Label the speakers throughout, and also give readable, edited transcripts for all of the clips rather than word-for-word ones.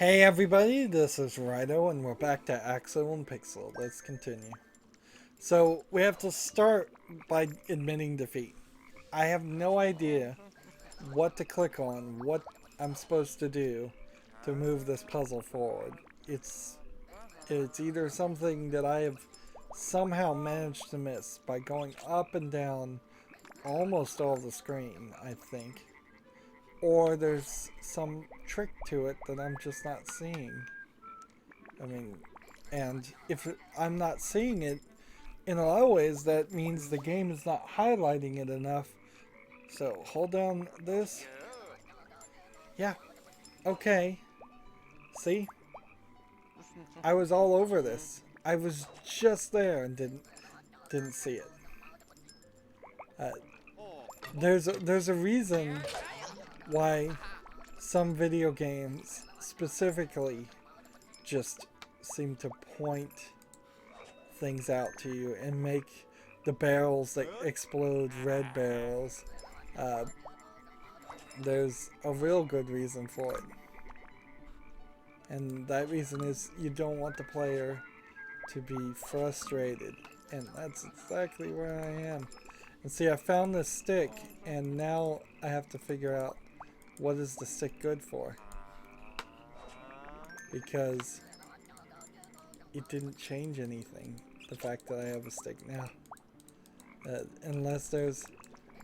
Speaker 1: Hey everybody, this is Rydo and we're back to Axel and Pixel. Let's continue. So we have to start by admitting defeat. I have no idea what to click on, what I'm supposed to do to move this puzzle forward. It's either something that I have somehow managed to miss by going up and down almost all the screen, I think. Or there's some trick to it that I'm just not seeing. I mean, and if I'm not seeing it, in a lot of ways, that means the game is not highlighting it enough. So, hold down this. Yeah, okay. See? I was all over this. I was just there and didn't see it. Uh, there's a reason why some video games specifically just seem to point things out to you and make the barrels that explode red barrels. There's a real good reason for it. And that reason is you don't want the player to be frustrated. And that's exactly where I am. And see, I found this stick, and now I have to figure out what is the stick good for. Because it didn't change anything, the fact that I have a stick now. Unless there's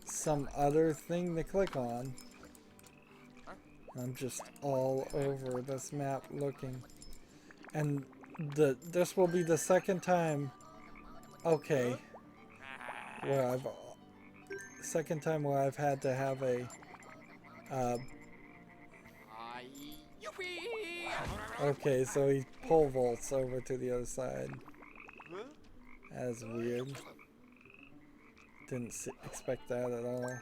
Speaker 1: some other thing to click on. I'm just all over this map looking. And this will be the second time, okay, where I've had to have a okay, so he pole vaults over to the other side. That's weird. Didn't expect that at all.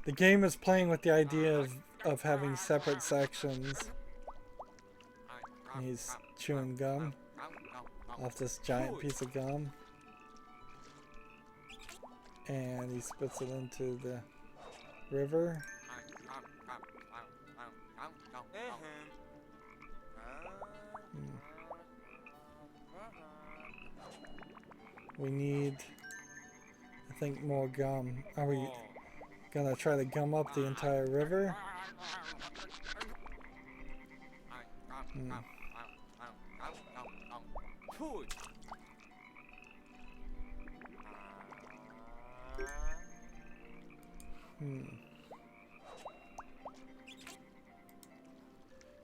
Speaker 1: The game is playing with the idea of having separate sections. He's chewing gum off this giant piece of gum. And he spits it into the river. We need, I think, more gum. Are we gonna try to gum up the entire river?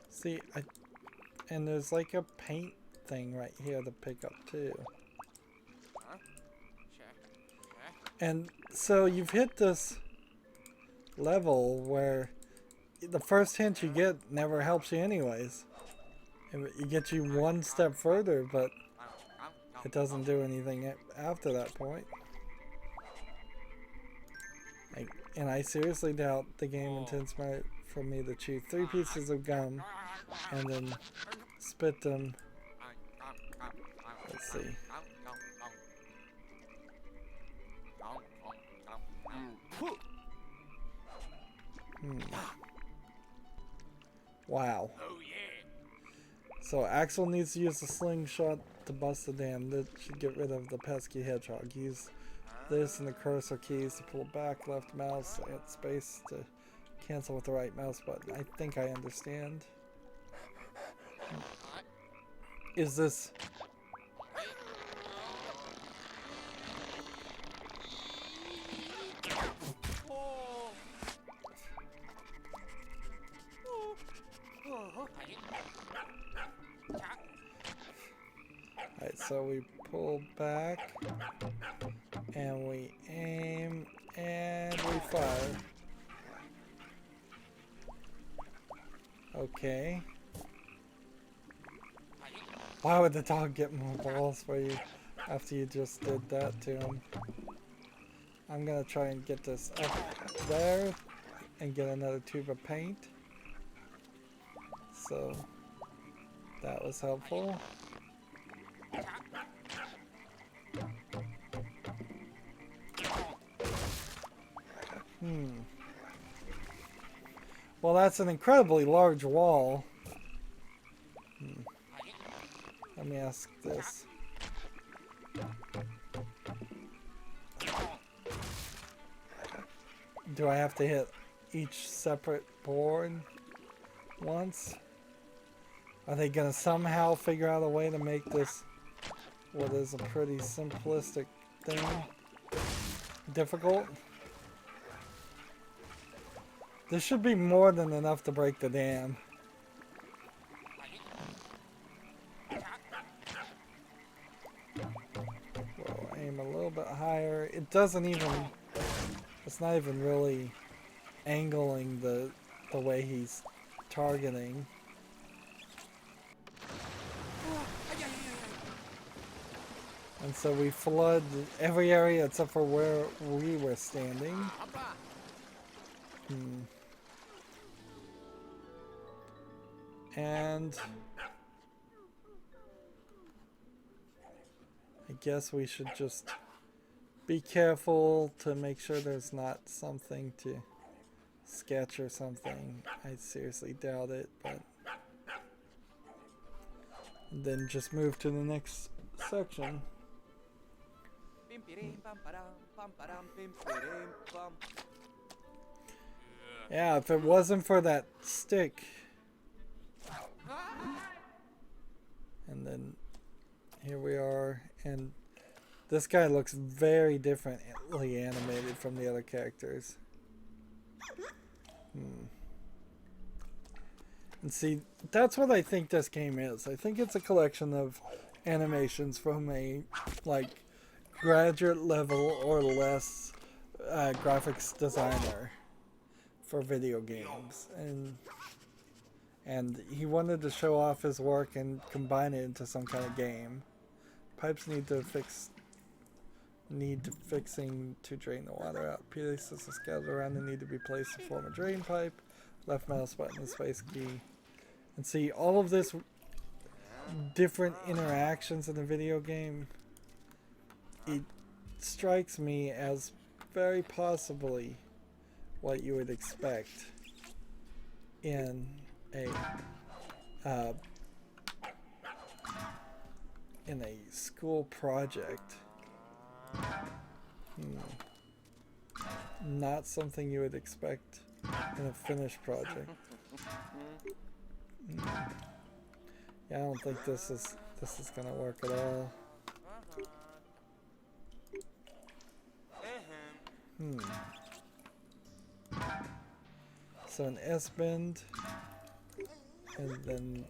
Speaker 1: See, and there's like a paint thing right here to pick up too. And so you've hit this level where the first hint you get never helps you anyways. It gets you one step further, but it doesn't do anything after that point. And I seriously doubt the game intends for me to chew 3 pieces of gum and then spit them. Let's see. Wow. So Axel needs to use the slingshot to bust the dam. That should get rid of the pesky hedgehog. Use this and the cursor keys to pull back, left mouse, hit space to cancel with the right mouse button. I think I understand. Is this... Alright, so we pull back, and we aim, and we fire. Okay. Why would the dog get more balls for you after you just did that to him? I'm gonna try and get this up there and get another tube of paint. So that was helpful. Well, that's an incredibly large wall. Let me ask this. Do I have to hit each separate board once? Are they gonna somehow figure out a way to make this what is a pretty simplistic thing difficult? This should be more than enough to break the dam. We'll aim a little bit higher. It doesn't even, it's not even really angling the way he's targeting. And so we flood every area except for where we were standing. And I guess we should just be careful to make sure there's not something to sketch or something. I seriously doubt it, but and then just move to the next section. Yeah, if it wasn't for that stick. And then here we are, and this guy looks very differently animated from the other characters. And see, that's what I think this game is. I think it's a collection of animations from a like graduate level or less graphics designer for video games, and he wanted to show off his work and combine it into some kind of game. Pipes need fixing to drain the water out. Pieces are scattered around and need to be placed to form a drain pipe. Left mouse button and space key. And see, all of this different interactions in the video game, it strikes me as very possibly what you would expect in a school project. Not something you would expect in a finished project. Yeah, I don't think this is gonna work at all. So an S bend, and then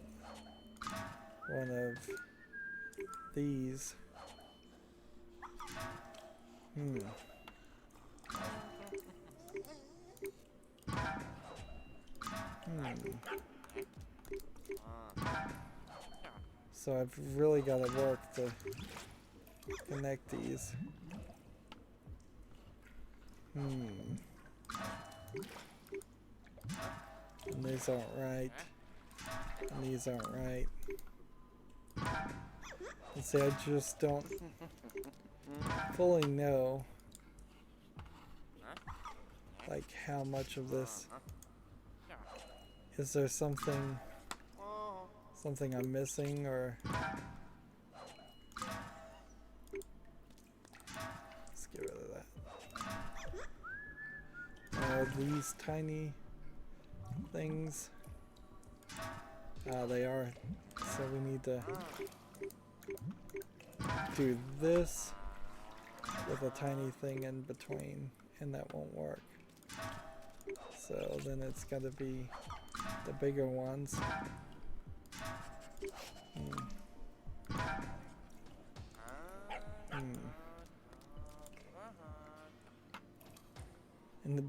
Speaker 1: one of these. So I've really got to work to connect these. And these aren't right. And these aren't right. And see, I just don't fully know like how much of this is there something I'm missing, or let's get rid of that. These tiny things, they are, so we need to do this with a tiny thing in between, and that won't work. So then it's got to be the bigger ones.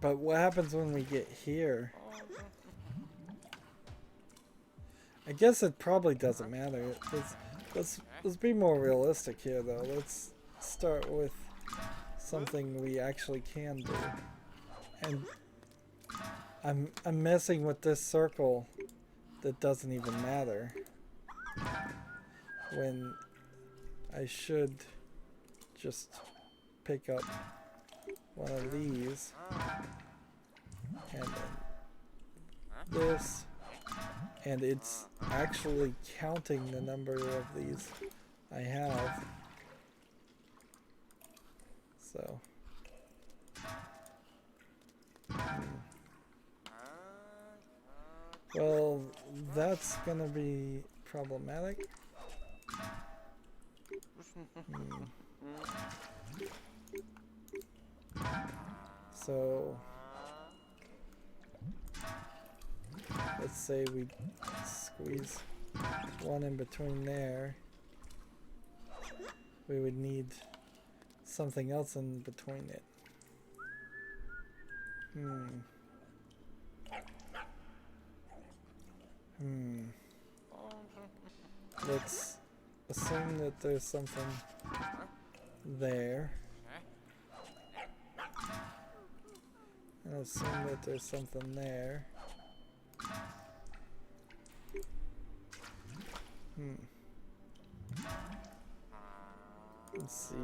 Speaker 1: But what happens when we get here? I guess it probably doesn't matter. Let's be more realistic here, though. Let's start with something we actually can do. And I'm messing with this circle that doesn't even matter, when I should just pick up one of these and then this, and it's actually counting the number of these I have. So. Well, that's gonna be problematic. So, let's say we squeeze one in between there. We would need something else in between it. Let's assume that there's something there. And assume that there's something there. Let's see.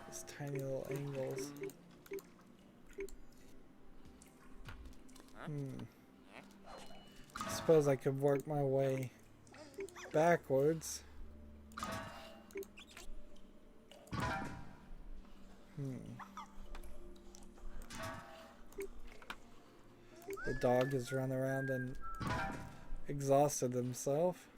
Speaker 1: These tiny little angles. Suppose I could work my way backwards. The dog has run around and exhausted himself.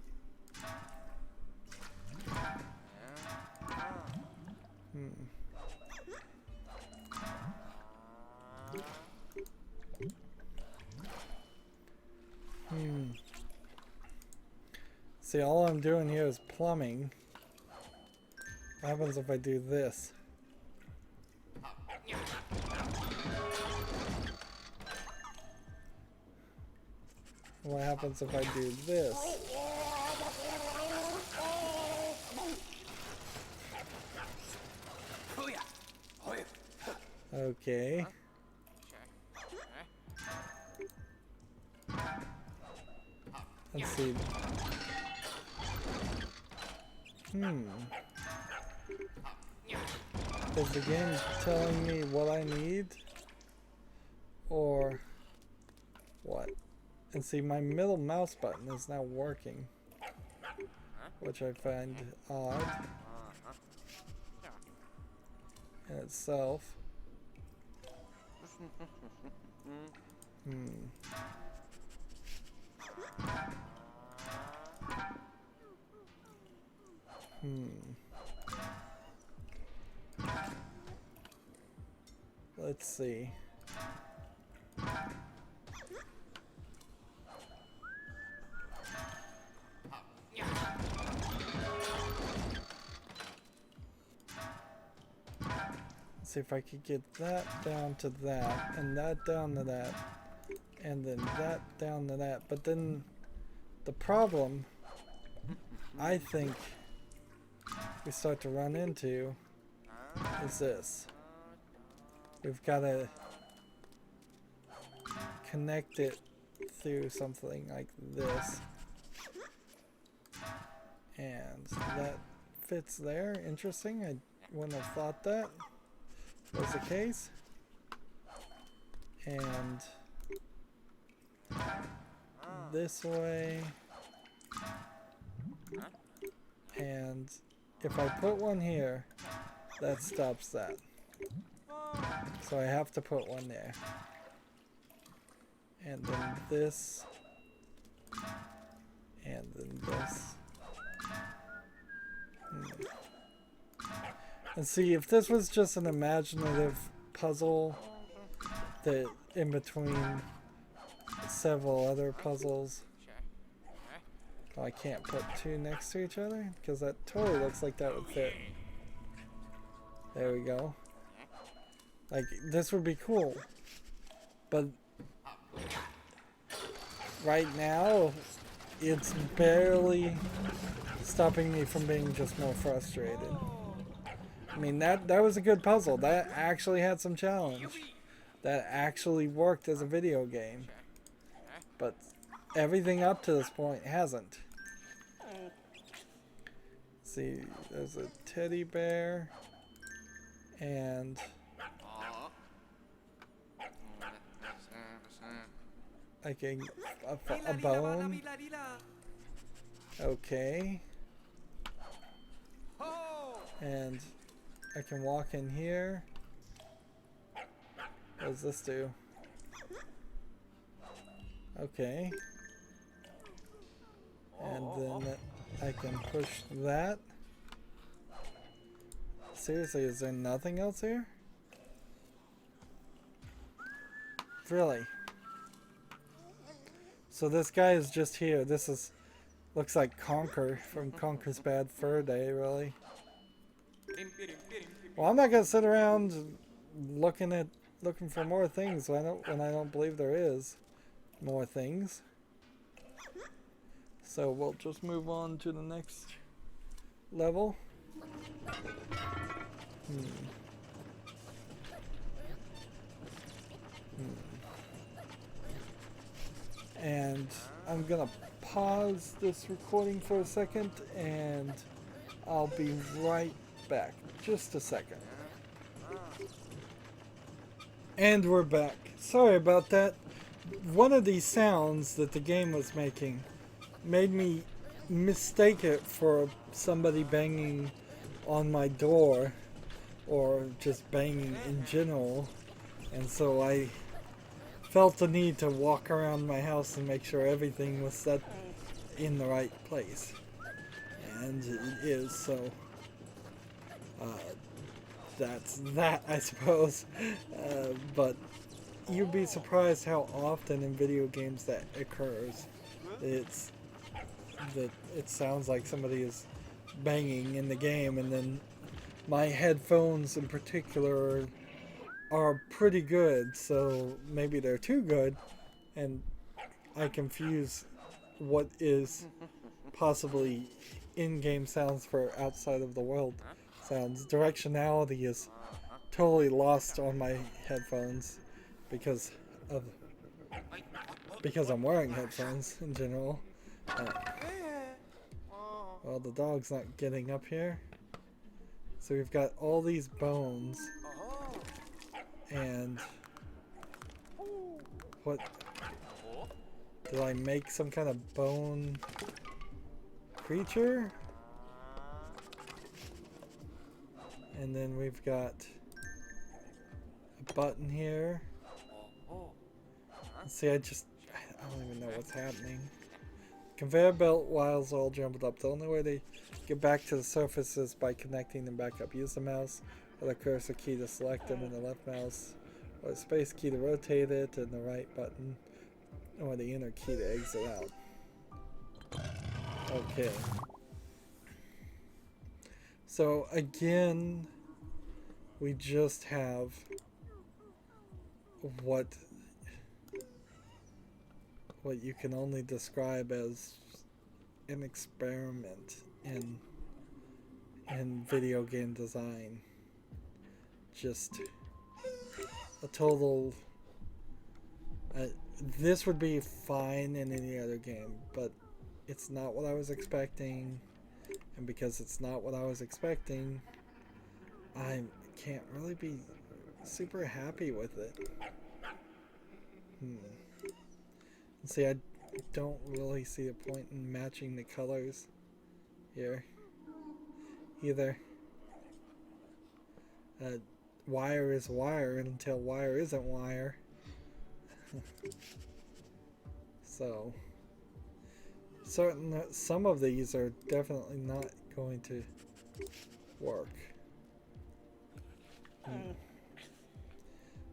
Speaker 1: See, all I'm doing here is plumbing. What happens if I do this? What happens if I do this? Okay. Let's see. Is the game telling me what I need? Or what? And see, my middle mouse button is now working, which I find odd in itself. Let's see. See if I could get that down to that, and that down to that, and then that down to that. But then the problem I think we start to run into is this. We've got to connect it through something like this. And that fits there. Interesting. I wouldn't have thought that was the case. And this way. And if I put one here, that stops that. So I have to put one there. And then this. And then this. And see, if this was just an imaginative puzzle that in between several other puzzles. Oh, I can't put two next to each other because that totally looks like that would fit. There we go. Like, this would be cool. But right now, it's barely stopping me from being just more frustrated. I mean, that was a good puzzle. That actually had some challenge. That actually worked as a video game. But everything up to this point hasn't. See, there's a teddy bear. And I can a bone. Okay. And I can walk in here. What does this do? Okay. And then I can push that. Seriously, is there nothing else here? Really? So this guy is just here. This is looks like Conker from Conker's Bad Fur Day, really. Well, I'm not gonna sit around looking for more things when I don't believe there is more things. So we'll just move on to the next level. And I'm gonna pause this recording for a second and I'll be right back. Just a second. And we're back. Sorry about that. One of these sounds that the game was making made me mistake it for somebody banging on my door or just banging in general, and so I felt the need to walk around my house and make sure everything was set in the right place, and it is. So that's that, I suppose. But you'd be surprised how often in video games that occurs. It sounds like somebody is banging in the game, and then my headphones in particular are pretty good, so maybe they're too good, and I confuse what is possibly in-game sounds for outside of the world sounds. Directionality is totally lost on my headphones because I'm wearing headphones in general. Well, the dog's not getting up here. So we've got all these bones. And what? Did I make some kind of bone creature? And then we've got a button here. See, I don't even know what's happening. Conveyor belt wires all jumbled up. The only way to get back to the surface is by connecting them back up. Use the mouse or the cursor key to select them, and the left mouse or the space key to rotate it, and the right button or the inner key to exit out. Okay. So again, we just have what you can only describe as an experiment in video game design. Just a total this would be fine in any other game, but it's not what I was expecting, and because it's not what I was expecting, I can't really be super happy with it. See, I don't really see a point in matching the colors here either. Wire is wire until wire isn't wire. So some of these are definitely not going to work.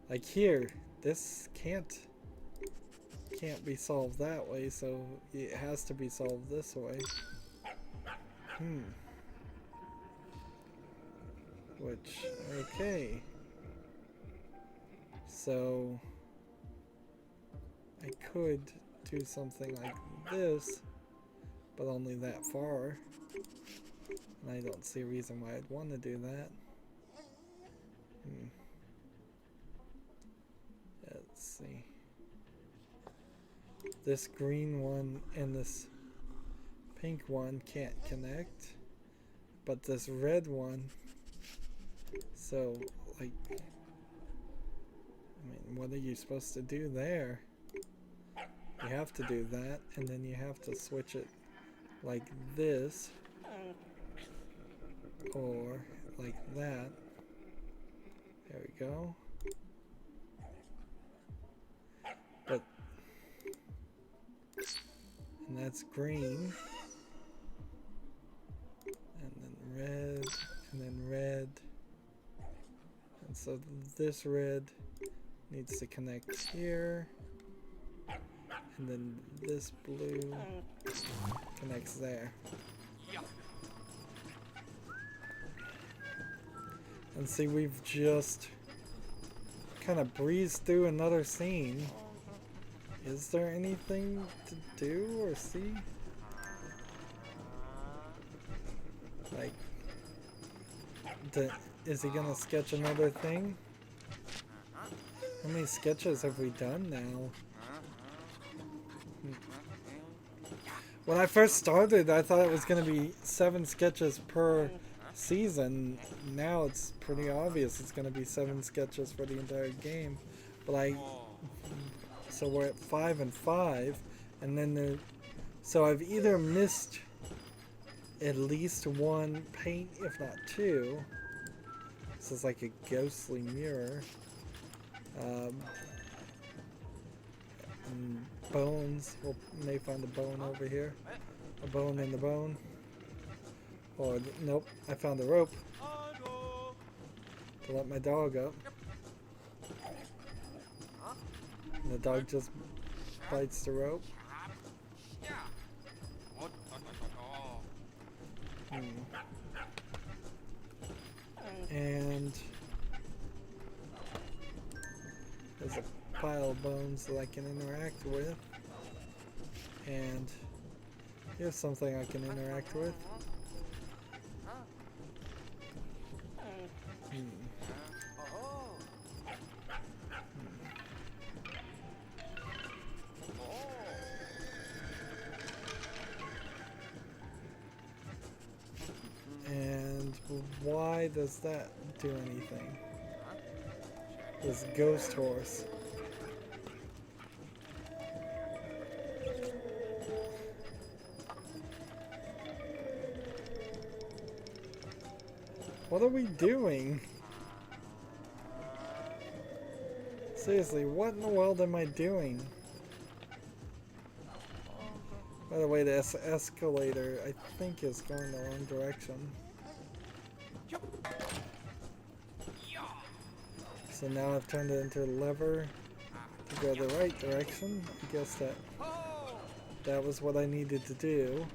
Speaker 1: Like here, this can't be solved that way, so it has to be solved this way. Which, okay. So I could do something like this, but only that far. And I don't see a reason why I'd want to do that. Let's see. This green one and this pink one can't connect, but this red one, so like, I mean, what are you supposed to do there? You have to do that, and then you have to switch it like this, or like that. There we go. But, and that's green, and then red, and then red, and so this red needs to connect here, and then this blue connects there. And see, we've just kind of breezed through another scene. Is there anything to do or see? Like, is he gonna sketch another thing? How many sketches have we done now? When I first started, I thought it was gonna be 7 sketches per season. Now it's pretty obvious it's gonna be 7 sketches for the entire game. But so we're at 5 and 5, and then so I've either missed at least 1 paint, if not 2. This is like a ghostly mirror. And bones. We may find a bone over here. A bone in the bone. Or nope, I found a rope to let my dog up. And the dog just bites the rope. And there's a pile of bones that I can interact with. And here's something I can interact with. And why does that do anything? This ghost horse. What are we doing? Seriously, what in the world am I doing? By the way, this escalator, I think, is going the wrong direction. So now I've turned it into a lever to go the right direction. I guess that was what I needed to do.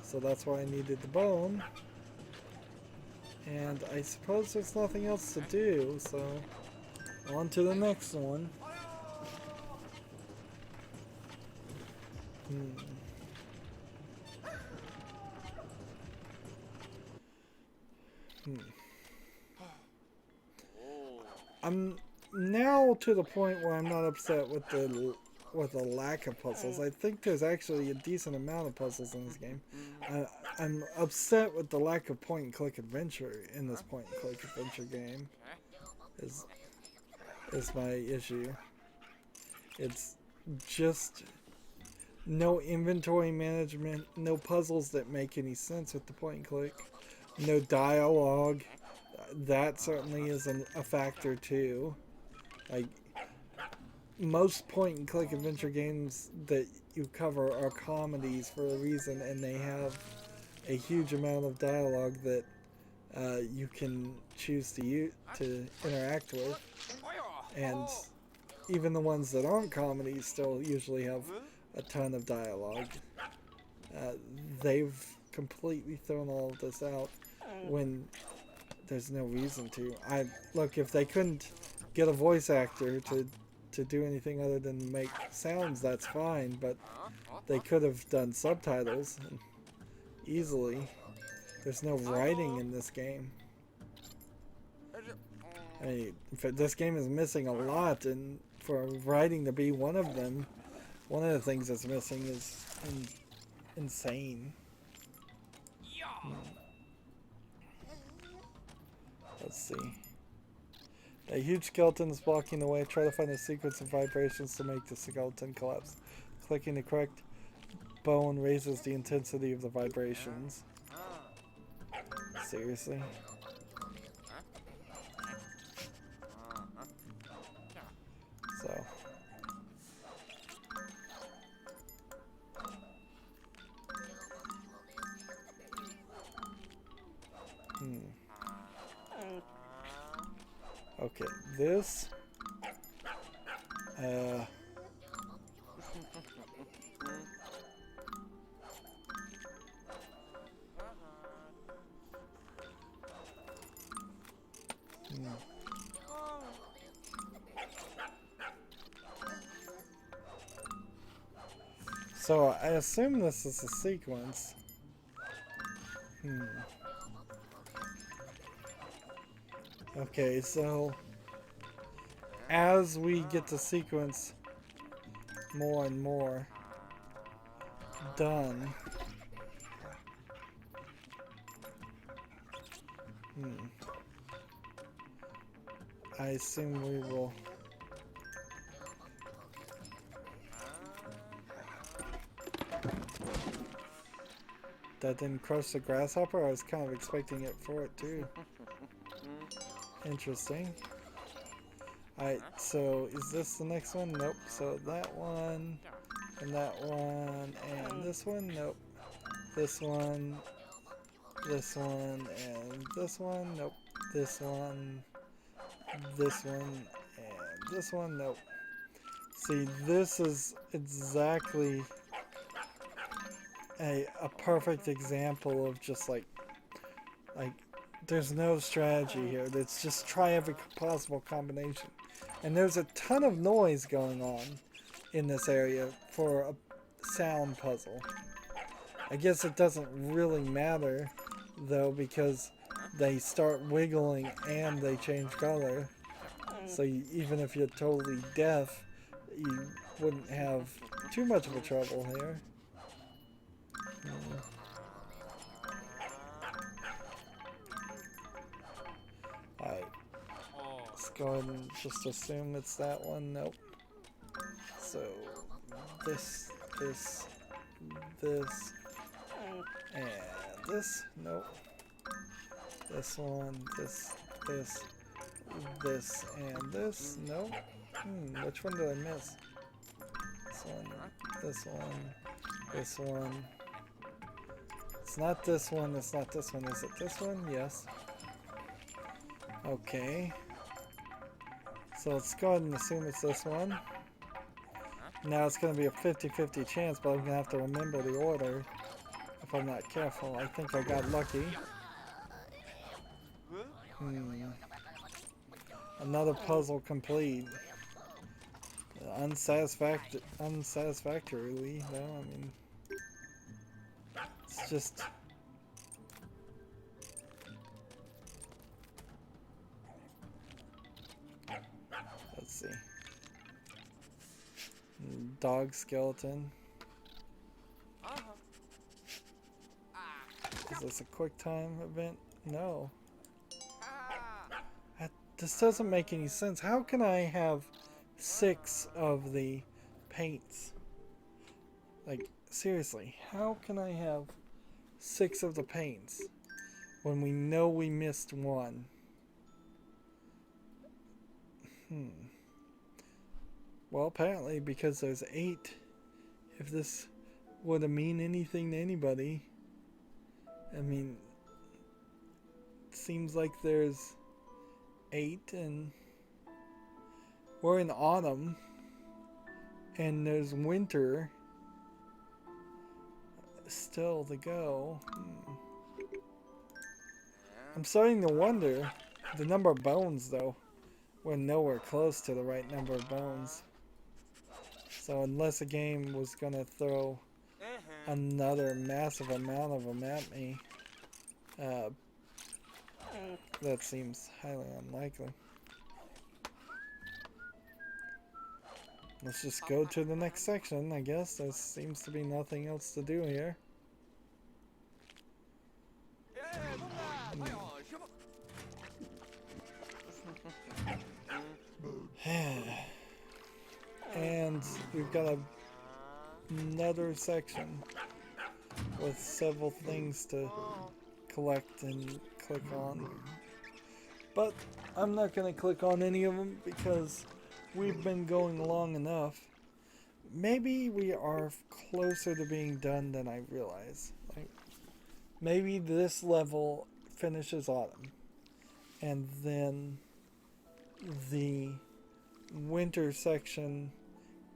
Speaker 1: So that's why I needed the bone. And I suppose there's nothing else to do, so on to the next one. I'm now to the point where I'm not upset with the lack of puzzles. I think there's actually a decent amount of puzzles in this game. I'm upset with the lack of point-and-click adventure in this point-and-click adventure game. Is my issue. It's just no inventory management, no puzzles that make any sense with the point-and-click, no dialogue. That certainly is a factor too. Like, most point-and-click adventure games that you cover are comedies for a reason, and they have a huge amount of dialogue that you can choose to interact with. And even the ones that aren't comedies still usually have a ton of dialogue. They've completely thrown all of this out when there's no reason to. Look, if they couldn't get a voice actor to do anything other than make sounds, that's fine, but they could have done subtitles easily. There's no writing in this game. I mean, this game is missing a lot, and for writing to be one of them, one of the things that's missing is insane. Let's see. A huge skeleton is blocking the way. Try to find a sequence of vibrations to make the skeleton collapse. Clicking the correct bone raises the intensity of the vibrations. Seriously? So. Okay, this. So I assume this is a sequence. Okay, so as we get the sequence more and more done, I assume we will. That didn't crush the grasshopper? I was kind of expecting it for it too. Interesting. Alright, so is this the next one? Nope. So that one, and that one, and this one? Nope. This one, and this one? Nope. This one, and this one? Nope. See, this is exactly a perfect example of just like there's no strategy here. It's just try every possible combination. And there's a ton of noise going on in this area for a sound puzzle. I guess it doesn't really matter though, because they start wiggling and they change color. So even if you're totally deaf, you wouldn't have too much of a trouble here. Alright. Let's go ahead and just assume it's that one. Nope. So this, and this. Nope. This one, this, and this. Nope. Which one did I miss? This one. It's not this one, it's not this one. Is it this one? Yes. Okay. So let's go ahead and assume it's this one. Now it's going to be a 50-50 chance, but I'm going to have to remember the order if I'm not careful. I think I got lucky. Another puzzle complete. Unsatisfactorily, though. I mean, it's just. Let's see. Dog skeleton. Is this a quick time event? No. This doesn't make any sense. How can I have 6 of the paints? Like, seriously, how can I have 6 of the paints when we know we missed one? Well, apparently because there's 8. If this would have mean anything to anybody, I mean, it seems like there's 8 and we're in autumn and there's winter still to go. I'm starting to wonder the number of bones though. We're nowhere close to the right number of bones. So unless a game was gonna throw another massive amount of them at me, that seems highly unlikely. Let's just go to the next section, I guess. There seems to be nothing else to do here. means we've got another section with several things to collect and click on. But I'm not going to click on any of them because we've been going long enough. Maybe we are closer to being done than I realize. Like, maybe this level finishes autumn, and then the winter section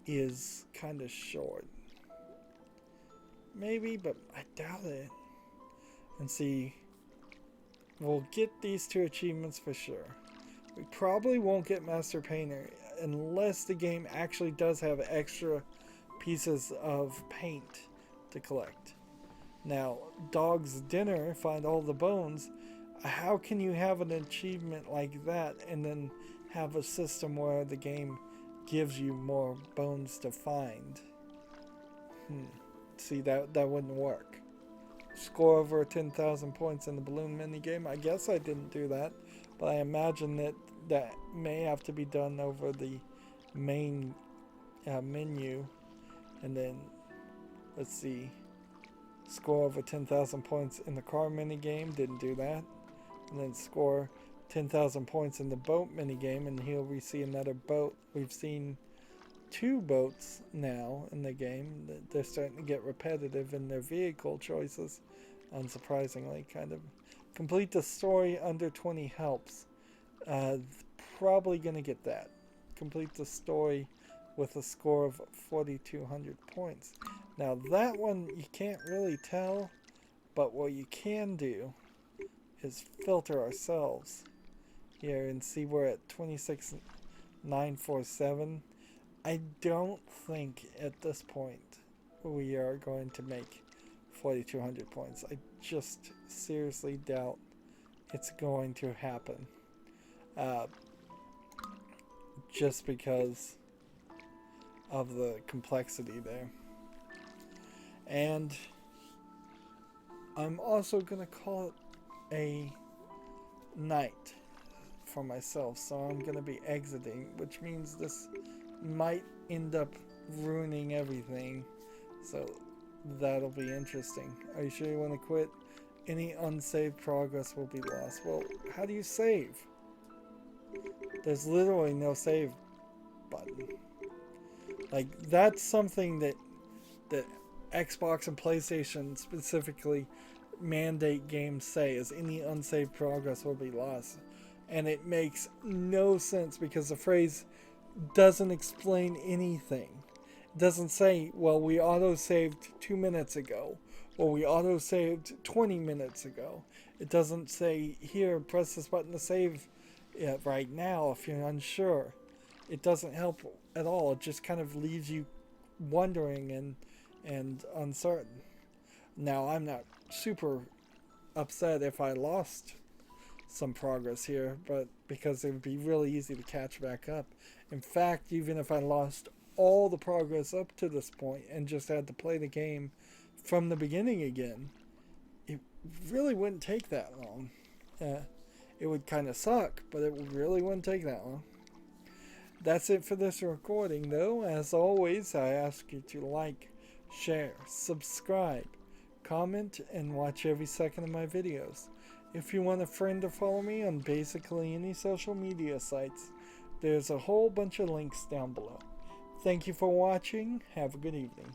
Speaker 1: is kind of short. Maybe, but I doubt it. And see, we'll get these 2 achievements for sure. We probably won't get Master Painter unless the game actually does have extra pieces of paint to collect. Now, Dog's Dinner, find all the bones. How can you have an achievement like that and then have a system where the game gives you more bones to find? See, that wouldn't work. Score over 10,000 points in the balloon minigame. I guess I didn't do that, but I imagine that may have to be done over the main menu. And then, let's see, score over 10,000 points in the car minigame. Didn't do that. And then score 10,000 points in the boat minigame, and here we see another boat. We've seen 2 boats now in the game. They're starting to get repetitive in their vehicle choices, unsurprisingly, kind of. Complete the story under 20 helps. Probably gonna get that. Complete the story with a score of 4,200 points. Now that one you can't really tell, but what you can do is filter ourselves here and see we're at 26,947. I don't think at this point we are going to make 4,200 points. I just seriously doubt it's going to happen. Just because of the complexity there. And I'm also going to call it a night for myself. So I'm going to be exiting, which means this might end up ruining everything. So that'll be interesting. Are you sure you want to quit? Any unsaved progress will be lost. Well, how do you save? There's literally no save button. Like, that's something that Xbox and PlayStation specifically mandate games say, is any unsaved progress will be lost. And it makes no sense because the phrase doesn't explain anything. It doesn't say, well, we auto-saved 2 minutes ago, or we auto-saved 20 minutes ago. It doesn't say, here, press this button to save it right now if you're unsure. It doesn't help at all. It just kind of leaves you wondering and uncertain. Now, I'm not super upset if I lost some progress here, but because it would be really easy to catch back up. In fact, even if I lost all the progress up to this point and just had to play the game from the beginning again, it really wouldn't take that long. It would kind of suck, but it really wouldn't take that long. That's it for this recording, though. As always, I ask you to like, share, subscribe, comment, and watch every second of my videos. If you want a friend to follow me on basically any social media sites, there's a whole bunch of links down below. Thank you for watching. Have a good evening.